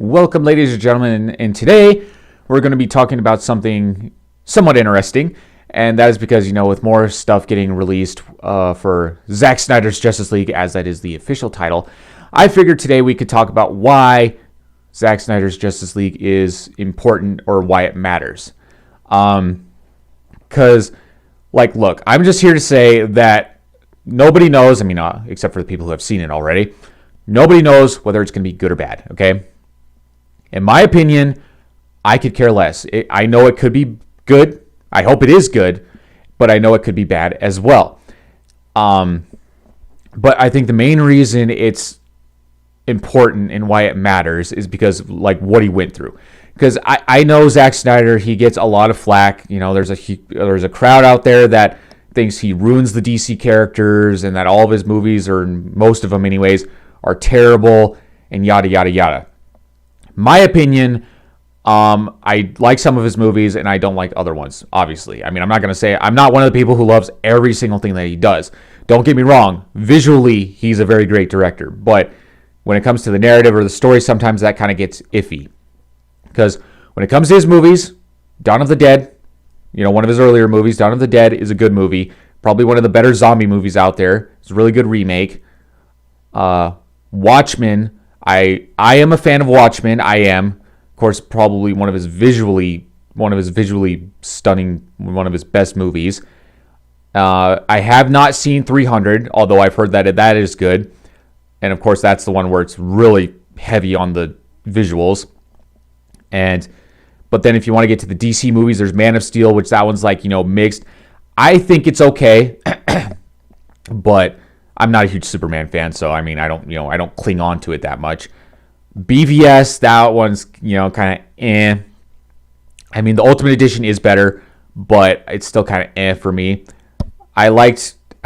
Welcome, ladies and gentlemen, and today we're going to be talking about something somewhat interesting, and that is because, with more stuff getting released for Zack Snyder's Justice League, as that is the official title, I figured today we could talk about why Zack Snyder's Justice League is important or why it matters. Because, look, I'm just here to say that nobody knows, except for the people who have seen it already, nobody knows whether it's going to be good or bad, okay? In my opinion, I could care less. I know it could be good. I hope it is good, but I know it could be bad as well. But I think the main reason it's important and why it matters is because, what he went through. Because I know Zack Snyder, he gets a lot of flack. There's a crowd out there that thinks he ruins the DC characters and that all of his movies, or most of them anyways, are terrible and yada, yada, yada. My opinion, I like some of his movies and I don't like other ones, obviously. I'm not going to say, I'm not one of the people who loves every single thing that he does. Don't get me wrong. Visually, he's a very great director. But when it comes to the narrative or the story, sometimes that kind of gets iffy. Because when it comes to his movies, Dawn of the Dead, one of his earlier movies, Dawn of the Dead is a good movie. Probably one of the better zombie movies out there. It's a really good remake. Watchmen, I am a fan of Watchmen. I am, of course, probably one of his visually stunning, one of his best movies. I have not seen 300, although I've heard that is good. And of course, that's the one where it's really heavy on the visuals. But then if you want to get to the DC movies, there's Man of Steel, which that one's mixed. I think it's okay, but I'm not a huge Superman fan, so I don't cling on to it that much. BVS, that one's kind of eh. The Ultimate Edition is better, but it's still kind of for me. I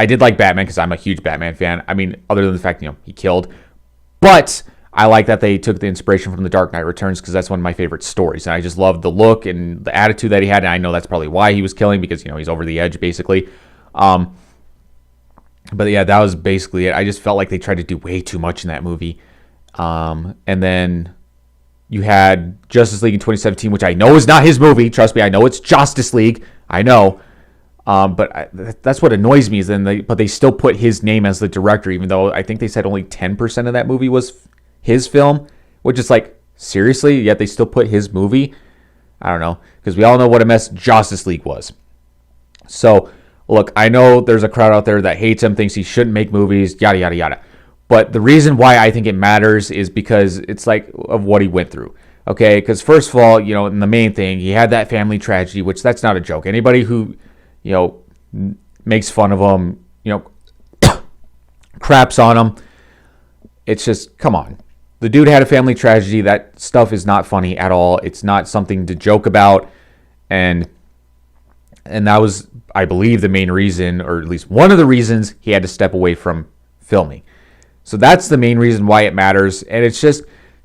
did like Batman because I'm a huge Batman fan. Other than the fact he killed, but I like that they took the inspiration from The Dark Knight Returns because that's one of my favorite stories, and I just loved the look and the attitude that he had. And I know that's probably why he was killing, because he's over the edge basically. But yeah, that was basically it. I just felt like they tried to do way too much in that movie. And then you had Justice League in 2017, which I know is not his movie. Trust me, I know it's Justice League. I know. But that's what annoys me but they still put his name as the director, even though I think they said only 10% of that movie was his film, which is seriously, yet they still put his movie. I don't know, because we all know what a mess Justice League was. So, look, I know there's a crowd out there that hates him, thinks he shouldn't make movies, yada, yada, yada. But the reason why I think it matters is because it's of what he went through. Okay, because first of all, in the main thing, he had that family tragedy, which that's not a joke. Anybody who, makes fun of him, craps on him, it's just, come on. The dude had a family tragedy. That stuff is not funny at all. It's not something to joke about. And that was, I believe, the main reason, or at least one of the reasons he had to step away from filming. So that's the main reason why it matters. And it's just,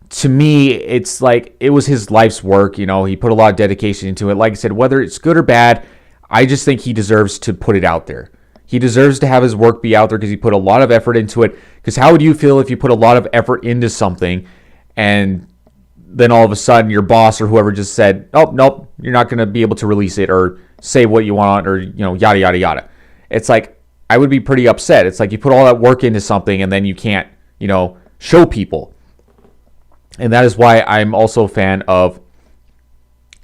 to me, it's it was his life's work. He put a lot of dedication into it. Like I said, whether it's good or bad, I just think he deserves to put it out there. He deserves to have his work be out there because he put a lot of effort into it. Because how would you feel if you put a lot of effort into something and then all of a sudden your boss or whoever just said, oh, nope, you're not going to be able to release it or say what you want or, yada, yada, yada. It's I would be pretty upset. It's you put all that work into something and then you can't, show people. And that is why I'm also a fan of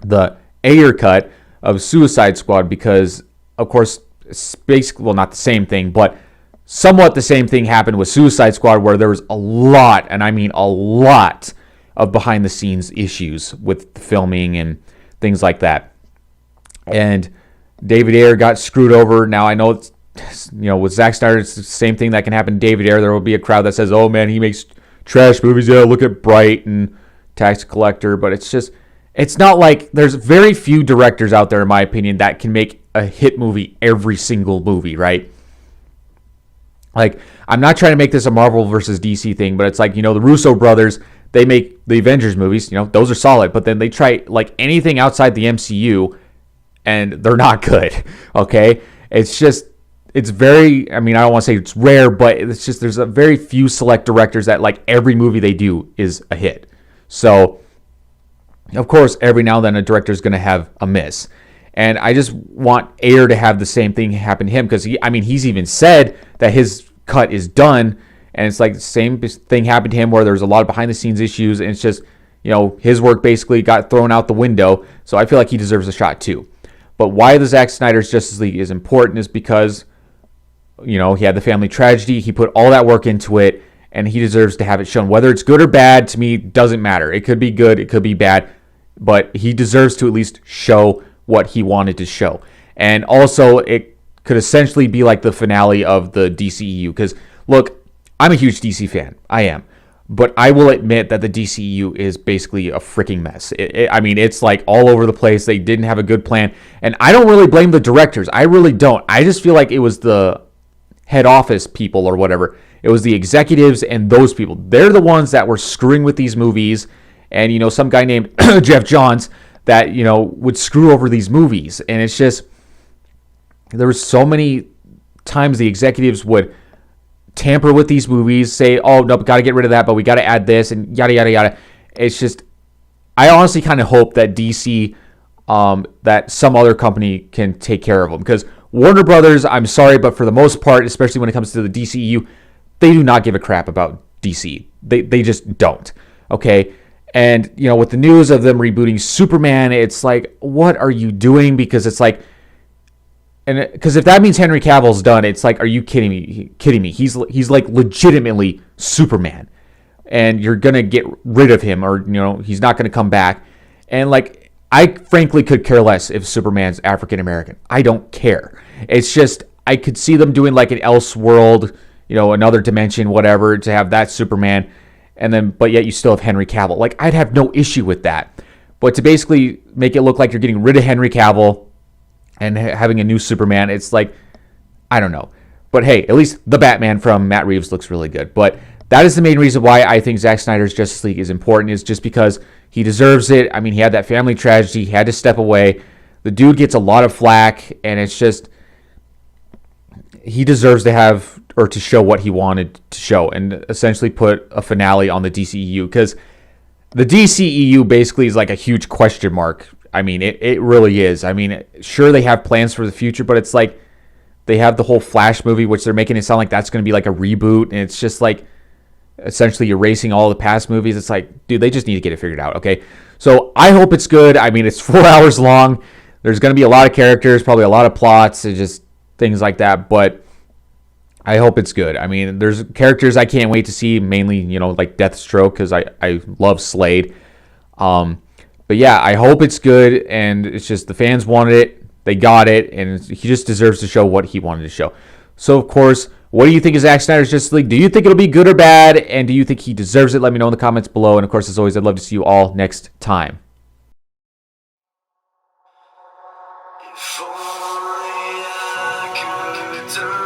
the Snyder Cut of Suicide Squad, because, of course, it's basically, well, not the same thing, but somewhat the same thing happened with Suicide Squad, where there was a lot, and I mean a lot, of behind-the-scenes issues with the filming and things like that. And David Ayer got screwed over. Now, I know it's, with Zack Snyder, it's the same thing that can happen to David Ayer. There will be a crowd that says, oh, man, he makes trash movies. Yeah, look at Bright and Tax Collector. But it's just, it's not there's very few directors out there, in my opinion, that can make a hit movie every single movie, right? I'm not trying to make this a Marvel versus DC thing, but it's the Russo brothers, they make the Avengers movies, those are solid, but then they try anything outside the MCU and they're not good, okay? It's just, it's very, I don't want to say it's rare, but it's just, there's a very few select directors that every movie they do is a hit. So, of course, every now and then a director is going to have a miss. And I just want Ayer to have the same thing happen to him because he's even said that his cut is done, and it's like the same thing happened to him where there's a lot of behind the scenes issues, and it's just, his work basically got thrown out the window. So I feel like he deserves a shot too. But why the Zack Snyder's Justice League is important is because, he had the family tragedy. He put all that work into it, and he deserves to have it shown. Whether it's good or bad, to me, doesn't matter. It could be good, it could be bad, but he deserves to at least show what he wanted to show. And also, it could essentially be like the finale of the DCEU. Because, look, I'm a huge DC fan. I am. But I will admit that the DCEU is basically a freaking mess. It's like all over the place. They didn't have a good plan. And I don't really blame the directors. I really don't. I just feel like it was the head office people or whatever. It was the executives and those people. They're the ones that were screwing with these movies. And, some guy named Jeff Johns that, would screw over these movies. And it's just, there were so many times the executives would tamper with these movies, say, oh, no, got to get rid of that, but we got to add this, and yada, yada, yada. It's just, I honestly kind of hope that DC, that some other company can take care of them. Because Warner Brothers, I'm sorry, but for the most part, especially when it comes to the DCEU, they do not give a crap about DC. They just don't. Okay? And, with the news of them rebooting Superman, it's like, what are you doing? Because it's like, and because if that means Henry Cavill's done, it's like, are you kidding me? He's like legitimately Superman, and you're gonna get rid of him, or he's not gonna come back. And like, I frankly could care less if Superman's African American. I don't care. It's just I could see them doing like an Elseworld, another dimension, whatever, to have that Superman, and then but yet you still have Henry Cavill. Like, I'd have no issue with that. But to basically make it look like you're getting rid of Henry Cavill and having a new Superman, it's like, I don't know. But hey, at least the Batman from Matt Reeves looks really good. But that is the main reason why I think Zack Snyder's Justice League is important, is just because he deserves it. He had that family tragedy. He had to step away. The dude gets a lot of flack, and it's just, he deserves to have, or to show what he wanted to show, and essentially put a finale on the DCEU. Because the DCEU basically is like a huge question mark. It really is. Sure, they have plans for the future, but it's like they have the whole Flash movie, which they're making it sound like that's going to be like a reboot, and it's just like essentially erasing all the past movies. It's like, dude, they just need to get it figured out, okay? So I hope it's good. It's 4 hours long. There's going to be a lot of characters, probably a lot of plots, and just things like that, but I hope it's good. There's characters I can't wait to see, mainly, like Deathstroke, because I love Slade. But yeah, I hope it's good, and it's just the fans wanted it, they got it, and he just deserves to show what he wanted to show. So, of course, what do you think of Zack Snyder's Justice League? Do you think it'll be good or bad, and do you think he deserves it? Let me know in the comments below, and of course, as always, I'd love to see you all next time. If only I could turn